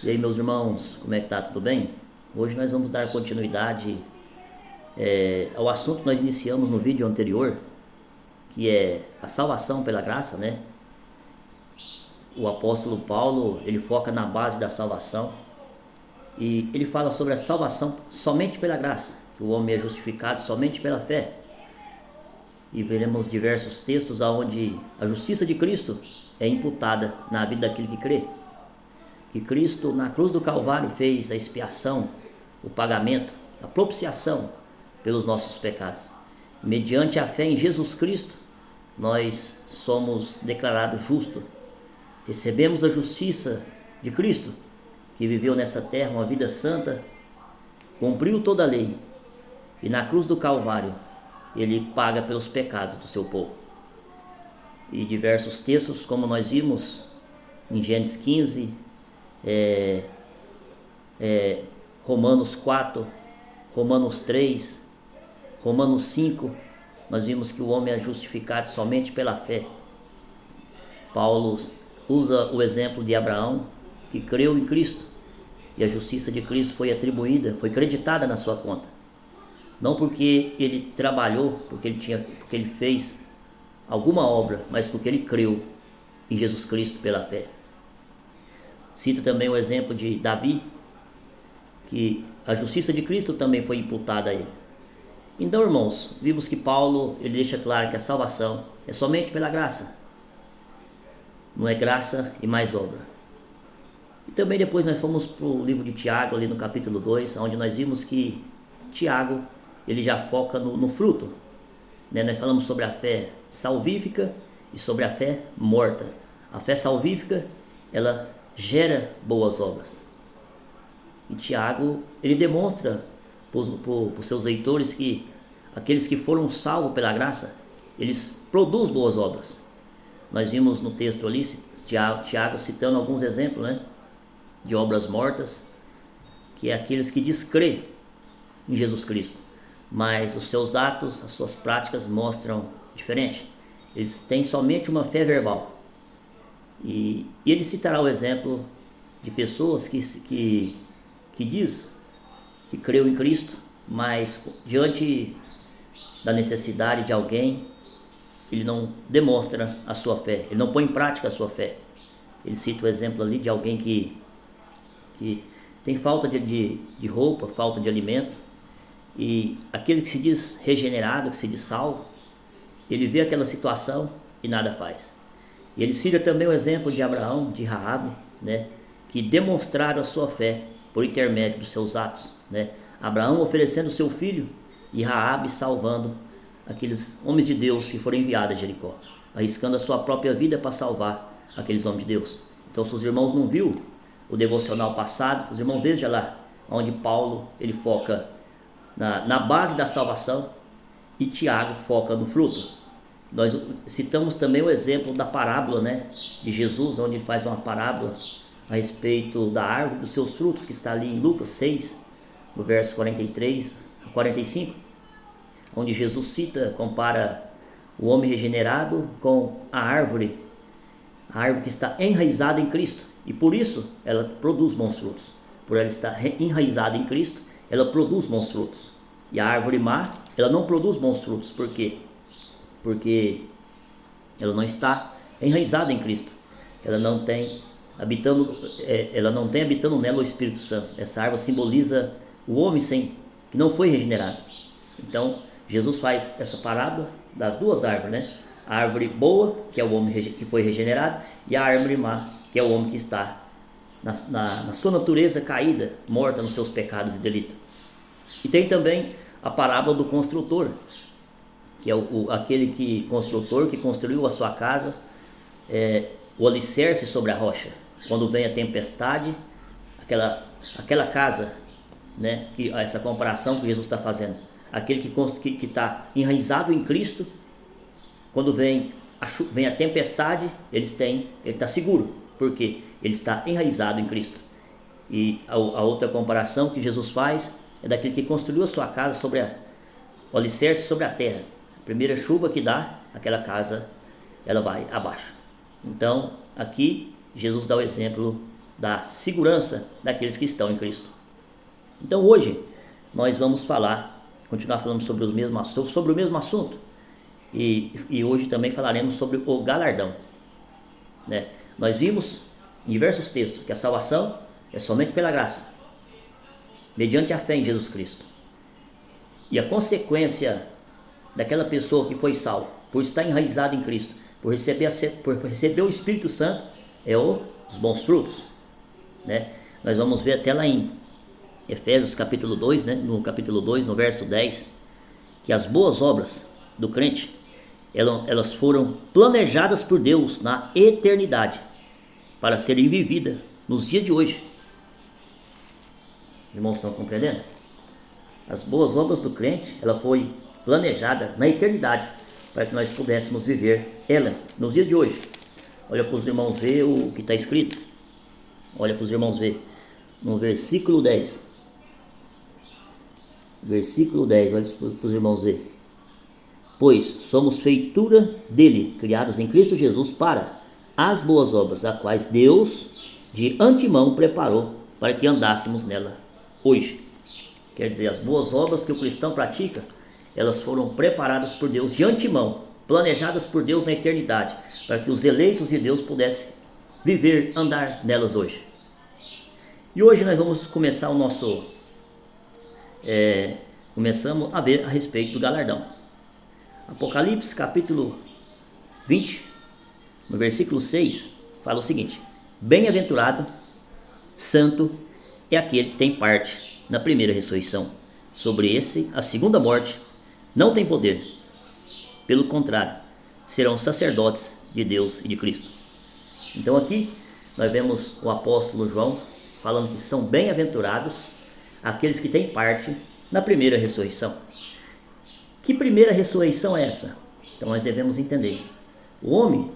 E aí, meus irmãos, como é que tá? Tudo bem? Hoje nós vamos dar continuidade ao assunto que nós iniciamos no vídeo anterior, que é a salvação pela graça, né? O apóstolo Paulo, ele foca na base da salvação e ele fala sobre a salvação somente pela graça, que o homem é justificado somente pela fé. E veremos diversos textos onde a justiça de Cristo é imputada na vida daquele que crê. Que Cristo na cruz do Calvário fez a expiação, o pagamento, a propiciação pelos nossos pecados. Mediante a fé em Jesus Cristo, nós somos declarados justos. Recebemos a justiça de Cristo, que viveu nessa terra uma vida santa, cumpriu toda a lei, e na cruz do Calvário ele paga pelos pecados do seu povo. E diversos textos, como nós vimos em Gênesis 15, Romanos 4, Romanos 3, Romanos 5, nós vimos que o homem é justificado somente pela fé. Paulo usa o exemplo de Abraão, que creu em Cristo, e a justiça de Cristo foi atribuída, foi creditada na sua conta. Não porque ele trabalhou, porque ele fez alguma obra, mas porque ele creu em Jesus Cristo pela fé. Cita também o exemplo de Davi, que a justiça de Cristo também foi imputada a ele. Então, irmãos, vimos que Paulo ele deixa claro que a salvação é somente pela graça. Não é graça e mais obra. E também depois nós fomos para o livro de Tiago, ali no capítulo 2, onde nós vimos que Tiago ele já foca no fruto. Nós falamos sobre a fé salvífica e sobre a fé morta. A fé salvífica, ela gera boas obras. E Tiago, ele demonstra para os seus leitores que aqueles que foram salvos pela graça, eles produzem boas obras. Nós vimos no texto ali, Tiago citando alguns exemplos, né, de obras mortas, que é aqueles que descrê em Jesus Cristo, mas os seus atos, as suas práticas mostram diferente. Eles têm somente uma fé verbal. E ele citará o exemplo de pessoas que diz que creu em Cristo, mas diante da necessidade de alguém, ele não demonstra a sua fé, ele não põe em prática a sua fé. Ele cita o exemplo ali de alguém que tem falta de roupa, falta de alimento, e aquele que se diz regenerado, que se diz salvo, ele vê aquela situação e nada faz. E ele cita também o exemplo de Abraão, de Raabe, né, que demonstraram a sua fé por intermédio dos seus atos, né? Abraão oferecendo seu filho e Raabe salvando aqueles homens de Deus que foram enviados a Jericó, arriscando a sua própria vida para salvar aqueles homens de Deus. Então, se os irmãos não viram o devocional passado, os irmãos vejam lá, onde Paulo ele foca na base da salvação e Tiago foca no fruto. Nós citamos também o exemplo da parábola, né, de Jesus, onde ele faz uma parábola a respeito da árvore dos seus frutos, que está ali em Lucas 6, no verso 43 a 45, onde Jesus compara o homem regenerado com a árvore que está enraizada em Cristo, e por isso ela produz bons frutos. Por ela estar enraizada em Cristo, ela produz bons frutos. E a árvore má, ela não produz bons frutos. Por quê? Porque ela não está enraizada em Cristo. Ela não tem habitando nela o Espírito Santo. Essa árvore simboliza o homem que não foi regenerado. Então, Jesus faz essa parábola das duas árvores, né? A árvore boa, que é o homem que foi regenerado, e a árvore má, que é o homem que está na sua natureza caída, morta nos seus pecados e delitos. E tem também a parábola do construtor, que é aquele construtor que construiu a sua casa, o alicerce sobre a rocha. Quando vem a tempestade, aquela casa, né, essa comparação que Jesus está fazendo, aquele que está enraizado em Cristo, quando vem a tempestade, ele está seguro, porque ele está enraizado em Cristo. E a outra comparação que Jesus faz é daquele que construiu a sua casa sobre o alicerce sobre a terra. A primeira chuva que dá, aquela casa ela vai abaixo. Então, aqui Jesus dá o exemplo da segurança daqueles que estão em Cristo. Então hoje nós vamos continuar falando sobre o mesmo assunto, e hoje também falaremos sobre o galardão, né? Nós vimos em diversos textos que a salvação é somente pela graça, mediante a fé em Jesus Cristo. E a consequência daquela pessoa que foi salva, por estar enraizada em Cristo, por receber o Espírito Santo, é os bons frutos, né? Nós vamos ver até lá em Efésios capítulo 2, né? No capítulo 2, no verso 10, que as boas obras do crente, elas foram planejadas por Deus na eternidade, para serem vividas nos dias de hoje. Irmãos, estão compreendendo? As boas obras do crente, ela foi planejada na eternidade, para que nós pudéssemos viver ela nos dias de hoje. Olha para os irmãos ver o que está escrito. Olha para os irmãos ver no versículo 10. Versículo 10, olha para os irmãos ver. Pois somos feitura dele, criados em Cristo Jesus para as boas obras, as quais Deus de antemão preparou para que andássemos nela hoje. Quer dizer, as boas obras que o cristão pratica, elas foram preparadas por Deus de antemão, planejadas por Deus na eternidade, para que os eleitos de Deus pudessem viver, andar nelas hoje. E hoje nós vamos começar começamos a ver a respeito do galardão. Apocalipse capítulo 20, no versículo 6, fala o seguinte: bem-aventurado, santo é aquele que tem parte na primeira ressurreição. Sobre esse, a segunda morte não tem poder. Pelo contrário, serão sacerdotes de Deus e de Cristo. Então aqui nós vemos o apóstolo João falando que são bem-aventurados aqueles que têm parte na primeira ressurreição. Que primeira ressurreição é essa? Então nós devemos entender. O homem,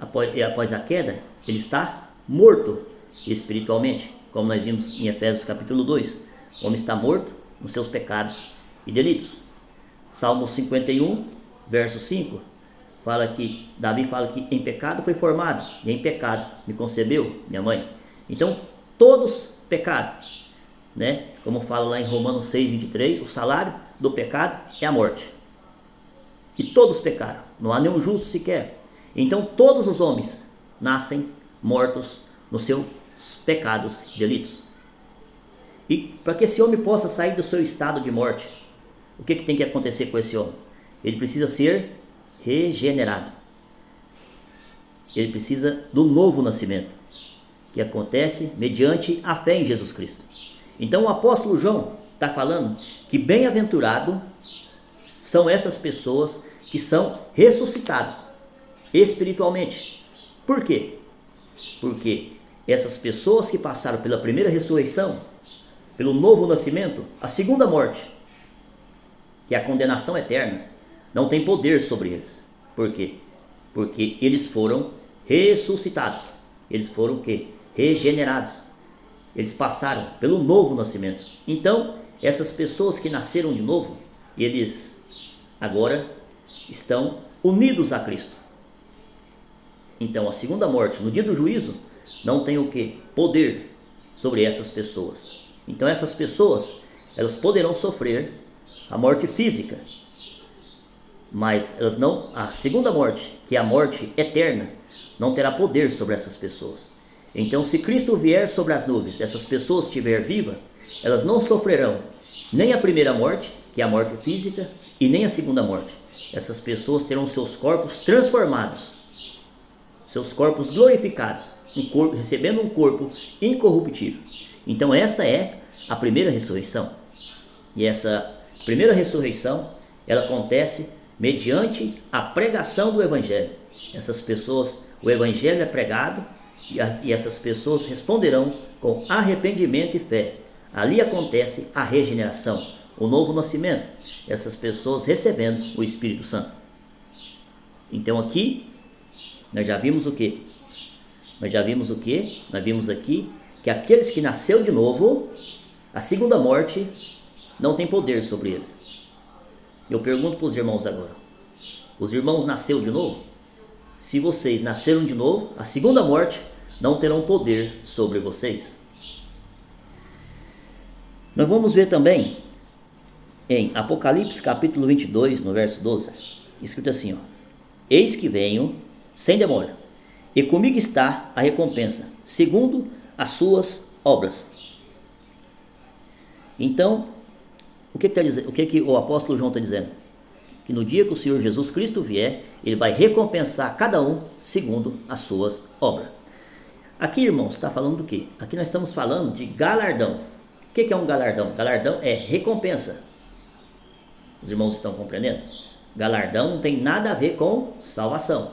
após a queda, ele está morto espiritualmente, como nós vimos em Efésios capítulo 2. O homem está morto nos seus pecados e delitos. Salmo 51, verso 5, Davi fala que em pecado foi formado, e em pecado me concebeu minha mãe. Então, todos pecaram, né? Como fala lá em Romanos 6, 23, o salário do pecado é a morte. E todos pecaram, não há nenhum justo sequer. Então, todos os homens nascem mortos nos seus pecados e delitos. E para que esse homem possa sair do seu estado de morte, o que tem que acontecer com esse homem? Ele precisa ser regenerado. Ele precisa do novo nascimento, que acontece mediante a fé em Jesus Cristo. Então o apóstolo João está falando que bem-aventurado são essas pessoas que são ressuscitadas espiritualmente. Por quê? Porque essas pessoas que passaram pela primeira ressurreição, pelo novo nascimento, a segunda morte, que é a condenação eterna, não tem poder sobre eles. Por quê? Porque eles foram ressuscitados. Eles foram o quê? Regenerados. Eles passaram pelo novo nascimento. Então, essas pessoas que nasceram de novo, eles agora estão unidos a Cristo. Então, a segunda morte, no dia do juízo, não tem o quê? Poder sobre essas pessoas. Então, essas pessoas, elas poderão sofrer a morte física, mas a segunda morte, que é a morte eterna, não terá poder sobre essas pessoas. Então, se Cristo vier sobre as nuvens, essas pessoas estiverem vivas, elas não sofrerão nem a primeira morte, que é a morte física, e nem a segunda morte. Essas pessoas terão seus corpos transformados, seus corpos glorificados, recebendo um corpo incorruptível. Então esta é a primeira ressurreição. E essa primeira ressurreição, ela acontece mediante a pregação do Evangelho. Essas pessoas, o Evangelho é pregado e essas pessoas responderão com arrependimento e fé. Ali acontece a regeneração, o novo nascimento. Essas pessoas recebendo o Espírito Santo. Então aqui, nós já vimos o quê? Nós vimos aqui que aqueles que nasceram de novo, a segunda morte não tem poder sobre eles. Eu pergunto para os irmãos agora: os irmãos nasceram de novo? Se vocês nasceram de novo, a segunda morte não terão poder sobre vocês. Nós vamos ver também em Apocalipse capítulo 22, no verso 12, escrito assim, ó: eis que venho sem demora, e comigo está a recompensa, segundo as suas obras. Então, o que o apóstolo João está dizendo? Que no dia que o Senhor Jesus Cristo vier, ele vai recompensar cada um segundo as suas obras. Aqui, irmãos, está falando do quê? Aqui nós estamos falando de galardão. O que é um galardão? Galardão é recompensa. Os irmãos estão compreendendo? Galardão não tem nada a ver com salvação.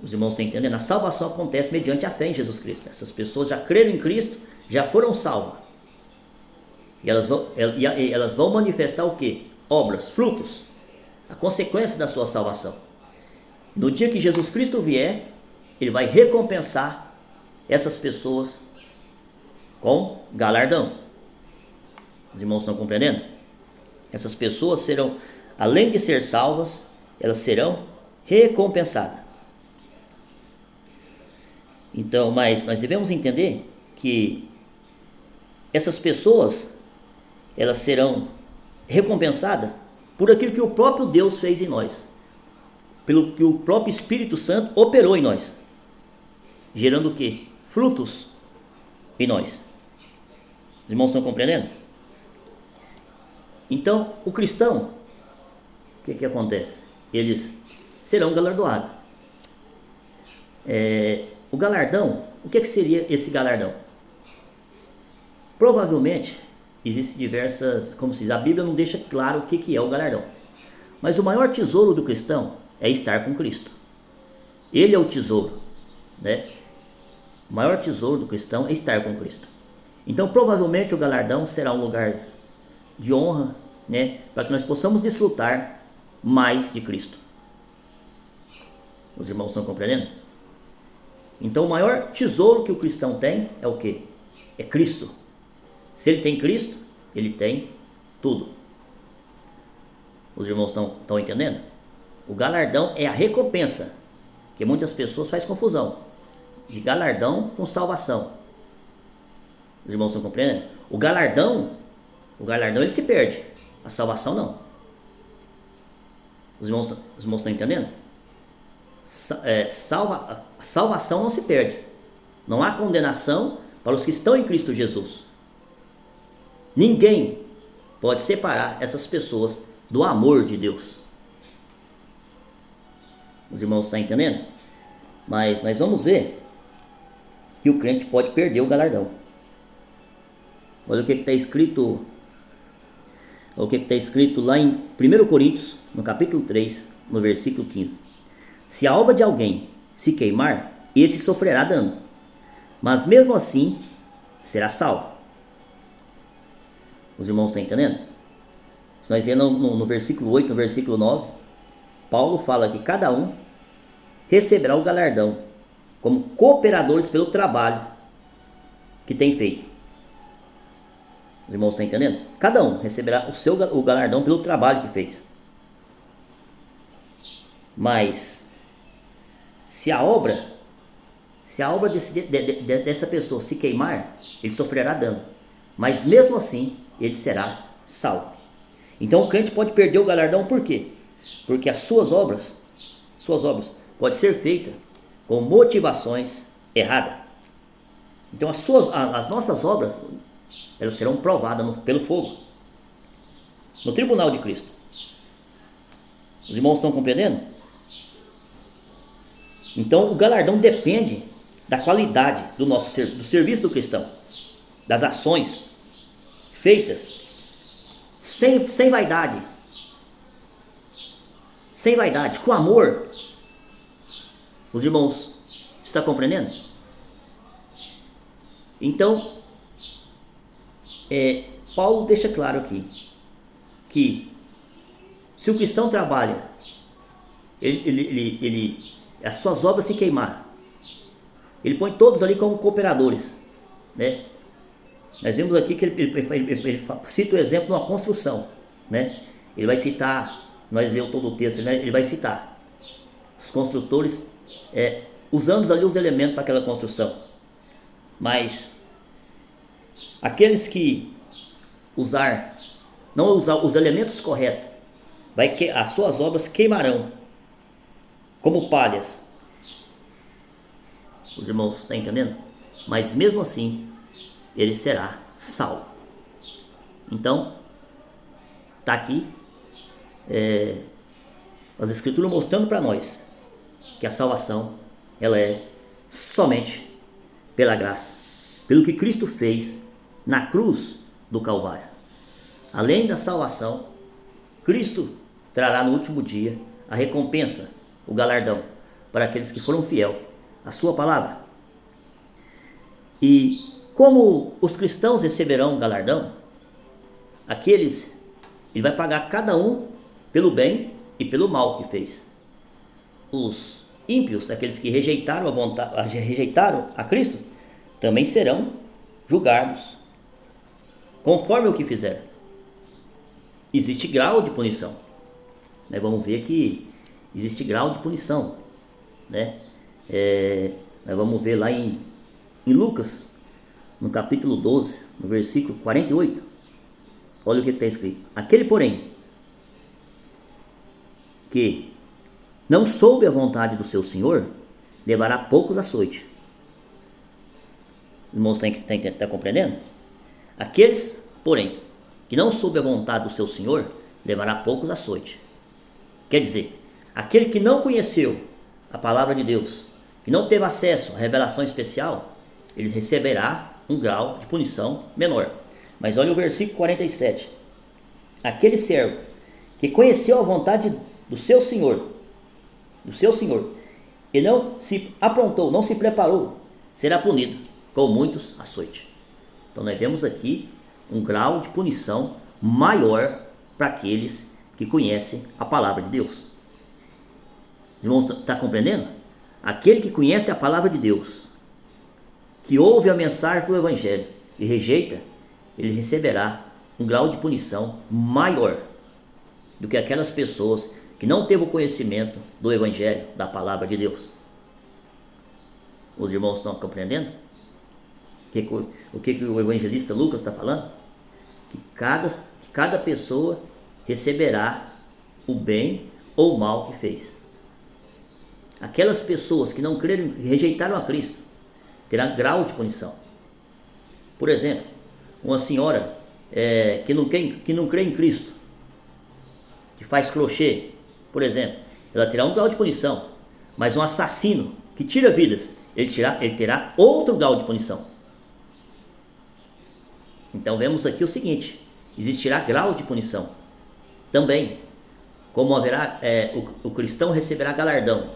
Os irmãos estão entendendo? A salvação acontece mediante a fé em Jesus Cristo. Essas pessoas já creram em Cristo, já foram salvas. E elas vão manifestar o quê? Obras, frutos. A consequência da sua salvação. No dia que Jesus Cristo vier, ele vai recompensar essas pessoas com galardão. Os irmãos estão compreendendo? Essas pessoas serão, além de ser salvas, elas serão recompensadas. Então, mas nós devemos entender que essas pessoas, elas serão recompensadas por aquilo que o próprio Deus fez em nós, pelo que o próprio Espírito Santo operou em nós, gerando o quê? Frutos em nós. Os irmãos estão compreendendo? Então, o cristão, o que acontece? Eles serão galardoados. O galardão, o que seria esse galardão? Provavelmente, existem diversas, como se diz, a Bíblia não deixa claro o que é o galardão. Mas o maior tesouro do cristão é estar com Cristo. Ele é o tesouro, né? O maior tesouro do cristão é estar com Cristo. Então, provavelmente, o galardão será um lugar de honra, né? Para que nós possamos desfrutar mais de Cristo. Os irmãos estão compreendendo? Então, o maior tesouro que o cristão tem é o quê? É Cristo. Se ele tem Cristo, ele tem tudo. Os irmãos estão entendendo? O galardão é a recompensa, que muitas pessoas fazem confusão de galardão com salvação. Os irmãos estão compreendendo? O galardão ele se perde, a salvação não. Os irmãos estão entendendo? A salvação não se perde. Não há condenação para os que estão em Cristo Jesus. Ninguém pode separar essas pessoas do amor de Deus. Os irmãos estão entendendo? Mas nós vamos ver que o crente pode perder o galardão. Olha o que está escrito. O que está escrito lá em 1 Coríntios, no capítulo 3, no versículo 15. Se a obra de alguém se queimar, esse sofrerá dano, mas mesmo assim será salvo. Os irmãos estão entendendo? Se nós lermos no versículo 8, no versículo 9, Paulo fala que cada um receberá o galardão como cooperadores pelo trabalho que tem feito. Os irmãos estão entendendo? Cada um receberá o galardão pelo trabalho que fez. Mas se a obra dessa pessoa se queimar, ele sofrerá dano, mas mesmo assim ele será salvo. Então o crente pode perder o galardão, por quê? Porque as suas obras podem ser feitas com motivações erradas. Então as nossas obras, elas serão provadas pelo fogo, no tribunal de Cristo. Os irmãos estão compreendendo? Então o galardão depende da qualidade do serviço do cristão, das ações feitas sem vaidade, com amor. Os irmãos estão compreendendo? Então, Paulo deixa claro aqui que se o cristão trabalha, as suas obras se queimar, ele põe todos ali como cooperadores, né? Nós vemos aqui que ele cita o exemplo de uma construção, né? Ele vai citar, nós lemos todo o texto, né? Ele vai citar os construtores usamos ali os elementos para aquela construção. Mas aqueles que não usar os elementos corretos, as suas obras queimarão como palhas. Os irmãos estão entendendo? Mas mesmo assim, ele será salvo. Então, está aqui as Escrituras mostrando para nós que a salvação, ela é somente pela graça, pelo que Cristo fez na cruz do Calvário. Além da salvação, Cristo trará no último dia a recompensa, o galardão, para aqueles que foram fiéis à sua palavra. E como os cristãos receberão o galardão, ele vai pagar cada um pelo bem e pelo mal que fez. Os ímpios, aqueles que rejeitaram a Cristo, também serão julgados conforme o que fizeram. Existe grau de punição, né? Vamos ver que existe grau de punição, né? Nós vamos ver lá em Lucas, no capítulo 12, no versículo 48. Olha o que está escrito: aquele, porém, que não soube a vontade do seu senhor, levará poucos açoites. Os irmãos estão compreendendo? Aqueles, porém, que não soube a vontade do seu senhor, levará poucos açoites. Quer dizer, aquele que não conheceu a palavra de Deus, que não teve acesso à revelação especial, ele receberá um grau de punição menor. Mas olha o versículo 47. Aquele servo que conheceu a vontade do seu senhor, e não se aprontou, não se preparou, será punido com muitos açoites. Então nós vemos aqui um grau de punição maior para aqueles que conhecem a palavra de Deus. Os irmãos, está compreendendo? Aquele que conhece a palavra de Deus, que ouve a mensagem do Evangelho e rejeita, ele receberá um grau de punição maior do que aquelas pessoas que não teve o conhecimento do Evangelho, da palavra de Deus. Os irmãos estão compreendendo? O que o evangelista Lucas está falando? Que cada pessoa receberá o bem ou o mal que fez. Aquelas pessoas que não creram e rejeitaram a Cristo terão grau de punição. Por exemplo, uma senhora que não crê em Cristo, que faz crochê, por exemplo, ela terá um grau de punição. Mas um assassino que tira vidas, ele terá outro grau de punição. Então vemos aqui o seguinte: existirá grau de punição também, como haverá o cristão receberá galardão.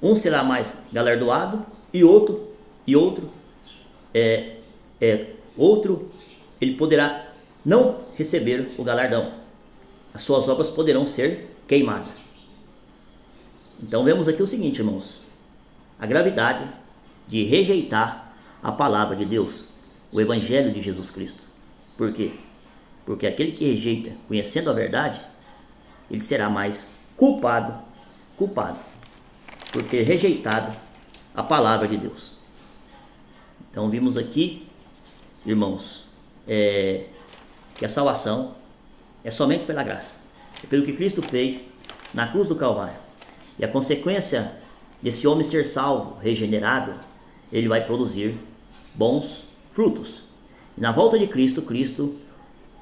Um será mais galardoado e outro ele poderá não receber o galardão. As suas obras poderão ser queimadas. Então vemos aqui o seguinte, irmãos: a gravidade de rejeitar a palavra de Deus, o Evangelho de Jesus Cristo. Por quê? Porque aquele que rejeita, conhecendo a verdade, ele será mais culpado por ter rejeitado a palavra de Deus. Então vimos aqui, irmãos, que a salvação é somente pela graça, é pelo que Cristo fez na cruz do Calvário. E a consequência desse homem ser salvo, regenerado, ele vai produzir bons frutos. E na volta de Cristo, Cristo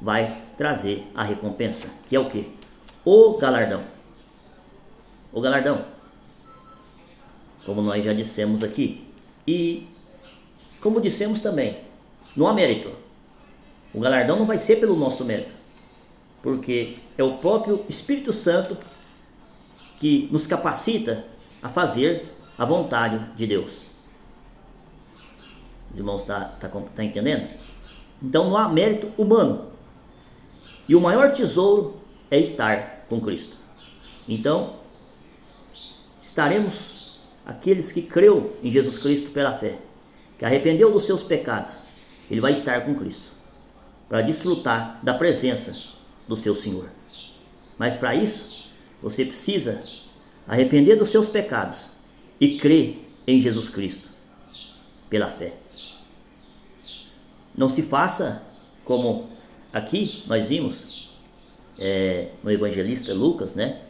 vai trazer a recompensa, que é o quê? O galardão. O galardão, como nós já dissemos aqui. E como dissemos também, não há mérito. O galardão não vai ser pelo nosso mérito, porque é o próprio Espírito Santo que nos capacita a fazer a vontade de Deus. Os irmãos tá entendendo? Então não há mérito humano. E o maior tesouro é estar com Cristo. Então, estaremos aqueles que creu em Jesus Cristo pela fé, que arrependeu dos seus pecados, ele vai estar com Cristo, para desfrutar da presença do seu Senhor. Mas para isso, você precisa arrepender dos seus pecados e crê em Jesus Cristo pela fé. Não se faça como aqui nós vimos no evangelista Lucas, né?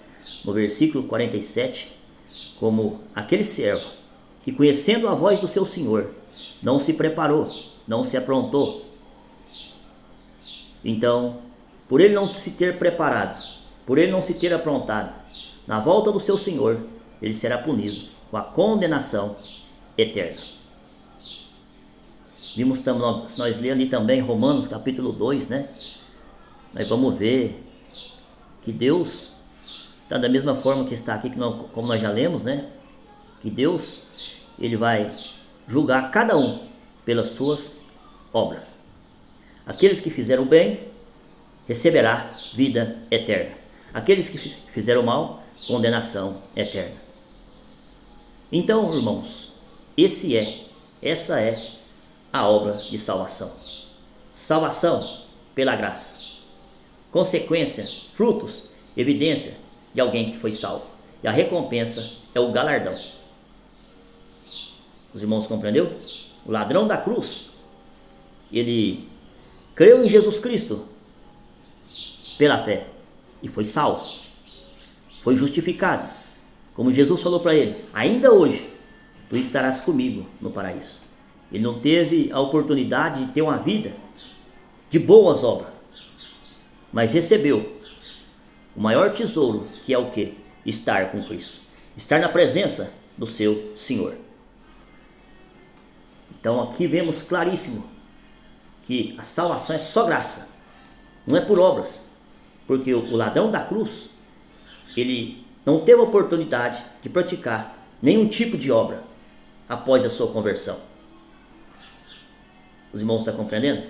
No versículo 47, como aquele servo que, conhecendo a voz do seu Senhor, não se preparou, não se aprontou. Então, por ele não se ter preparado, por ele não se ter aprontado, na volta do seu Senhor, ele será punido com a condenação eterna. Vimos, se nós ler ali também Romanos capítulo 2, né? Nós vamos ver que Deus, tá da mesma forma que está aqui, como nós já lemos, né? Que Deus, ele vai julgar cada um pelas suas obras. Aqueles que fizeram bem, receberá vida eterna. Aqueles que fizeram mal, condenação eterna. Então, irmãos, essa é a obra de salvação. Salvação pela graça. Consequência, frutos, evidência de alguém que foi salvo. E a recompensa é o galardão. Os irmãos compreenderam? O ladrão da cruz, ele creu em Jesus Cristo pela fé e foi salvo. Foi justificado. Como Jesus falou para ele: ainda hoje tu estarás comigo no paraíso. Ele não teve a oportunidade de ter uma vida de boas obras, mas recebeu o maior tesouro, que é o quê? Estar com Cristo, estar na presença do seu Senhor. Então aqui vemos claríssimo que a salvação é só graça, não é por obras, porque o ladrão da cruz, ele não teve a oportunidade de praticar nenhum tipo de obra após a sua conversão. Os irmãos estão compreendendo?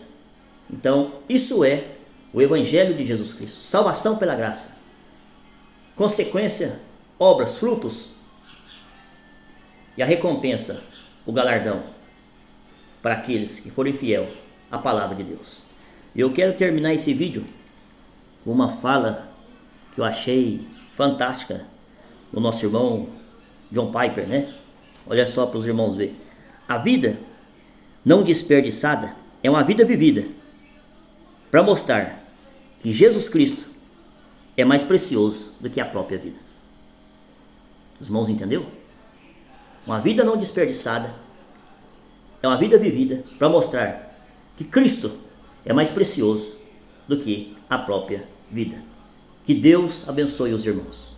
Então, isso é o Evangelho de Jesus Cristo. Salvação pela graça. Consequência, obras, frutos. E a recompensa, o galardão, para aqueles que forem fiéis à palavra de Deus. E eu quero terminar esse vídeo com uma fala que eu achei fantástica do nosso irmão John Piper, né? Olha só para os irmãos verem. A vida não desperdiçada é uma vida vivida para mostrar que Jesus Cristo é mais precioso do que a própria vida. Os irmãos entenderam? Uma vida não desperdiçada é uma vida vivida para mostrar que Cristo é mais precioso do que a própria vida. Que Deus abençoe os irmãos.